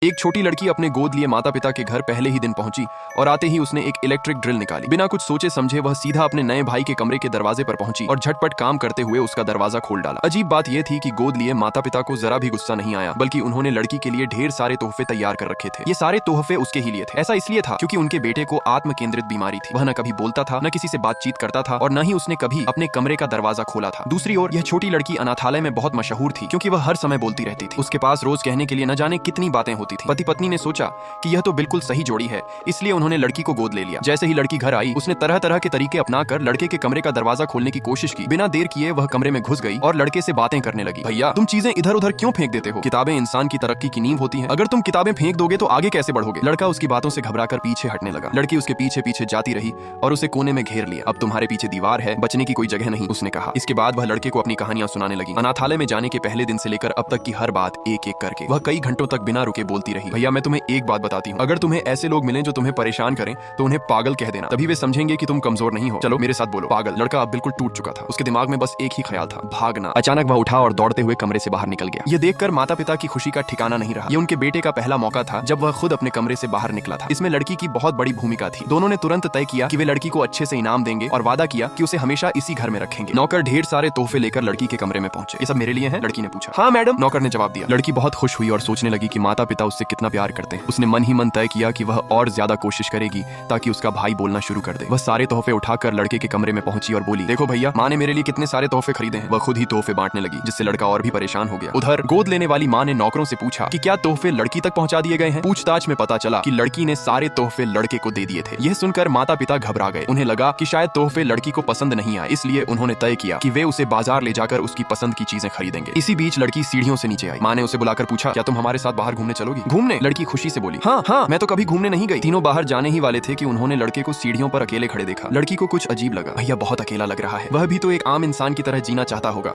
एक छोटी लड़की अपने गोद लिए माता पिता के घर पहले ही दिन पहुंची और आते ही उसने एक इलेक्ट्रिक ड्रिल निकाली। बिना कुछ सोचे समझे वह सीधा अपने नए भाई के कमरे के दरवाजे पर पहुंची और झटपट काम करते हुए उसका दरवाजा खोल डाला। अजीब बात यह थी कि गोद लिए माता पिता को जरा भी गुस्सा नहीं आया, बल्कि उन्होंने लड़की के लिए ढेर सारे तोहफे तैयार कर रखे थे। ये सारे तोहफे उसके ही लिए थे। ऐसा इसलिए था क्योंकि उनके बेटे को आत्म केंद्रित बीमारी थी। वह न कभी बोलता था, न किसी से बातचीत करता था और न ही उसने कभी अपने कमरे का दरवाजा खोला था। दूसरी ओर यह छोटी लड़की अनाथालय में बहुत मशहूर थी क्योंकि वह हर समय बोलती रहती थी। उसके पास रोज कहने के लिए न जाने कितनी बातें होती थी। पति पत्नी ने सोचा कि यह तो बिल्कुल सही जोड़ी है, इसलिए उन्होंने लड़की को गोद ले लिया। जैसे ही लड़की घर आई, उसने तरह तरह के तरीके अपनाकर लड़के के कमरे का दरवाजा खोलने की कोशिश की। बिना देर किए वह कमरे में घुस गई और लड़के से बातें करने लगी। भैया, तुम चीजें इधर उधर क्यों फेंक देते हो? किताबें इंसान की तरक्की की नींव होती हैं। अगर तुम किताबें फेंक दोगे तो आगे कैसे बढ़ोगे? लड़का उसकी बातों से घबराकर पीछे हटने लगा। लड़की उसके पीछे पीछे जाती रही और उसे कोने में घेर लिया। अब तुम्हारे पीछे दीवार है, बचने की कोई जगह नहीं, उसने कहा। इसके बाद वह लड़के को अपनी कहानियां सुनाने लगी। अनाथालय में जाने के पहले दिन से लेकर अब तक की हर बात एक एक करके वह कई घंटों तक बिना रुके बोलती रही। भैया, मैं तुम्हें एक बात बताती हूँ, अगर तुम्हें ऐसे लोग मिले जो तुम्हें परेशान करें तो उन्हें पागल कह देना, तभी वे समझेंगे कि तुम कमजोर नहीं हो। चलो मेरे साथ बोलो। पागल। लड़का अब बिल्कुल टूट चुका था। उसके दिमाग में बस एक ही ख्याल था, भागना। अचानक वह उठा और दौड़ते हुए कमरे से बाहर निकल गया। ये देखकर माता पिता की खुशी का ठिकाना नहीं रहा। ये उनके बेटे का पहला मौका था जब वह खुद अपने कमरे से बाहर निकला था। इसमें लड़की की बहुत बड़ी भूमिका थी। दोनों ने तुरंत तय किया कि वे लड़की को अच्छे से इनाम देंगे और वादा किया कि उसे हमेशा इसी घर में रखेंगे। नौकर ढेर सारे तोहफे लेकर लड़की के कमरे में पहुंचे। ये सब मेरे लिए है? लड़की ने पूछा। हाँ मैडम, नौकर ने जवाब दिया। लड़की बहुत खुश हुई और सोचने लगी कि माता पिता उससे कितना प्यार करते हैं। उसने मन ही मन तय किया कि वह और ज्यादा कोशिश करेगी ताकि उसका भाई बोलना शुरू कर दे। वह सारे तोहफे उठाकर लड़के के कमरे में पहुंची और बोली, देखो भैया, माँ ने मेरे लिए कितने सारे तोहफे खरीदे हैं। वह खुद ही तोहफे बांटने लगी, जिससे लड़का और भी परेशान हो गया। उधर गोद लेने वाली माँ ने नौकरों से पूछा कि क्या तोहफे लड़की तक पहुंचा दिए गए हैं। पूछताछ में पता चला कि लड़की ने सारे तोहफे लड़के को दे दिए थे। यह सुनकर माता पिता घबरा गए। उन्हें लगा कि शायद तोहफे लड़की को पसंद नहीं आए, इसलिए उन्होंने तय किया कि वे उसे बाजार ले जाकर उसकी पसंद की चीजें खरीदेंगे। इसी बीच लड़की सीढ़ियों से नीचे आई। माँ ने उसे बुलाकर पूछा, क्या तुम हमारे साथ बाहर घूमने चलोगी? घूमने? लड़की खुशी से बोली, हाँ हाँ, मैं तो कभी घूमने नहीं गई। तीनों बाहर जाने ही वाले थे कि उन्होंने लड़के को सीढ़ियों पर अकेले खड़े देखा। लड़की को कुछ अजीब लगा। भैया, बहुत अकेला लग रहा है। वह भी तो एक आम इंसान की तरह जीना चाहता होगा।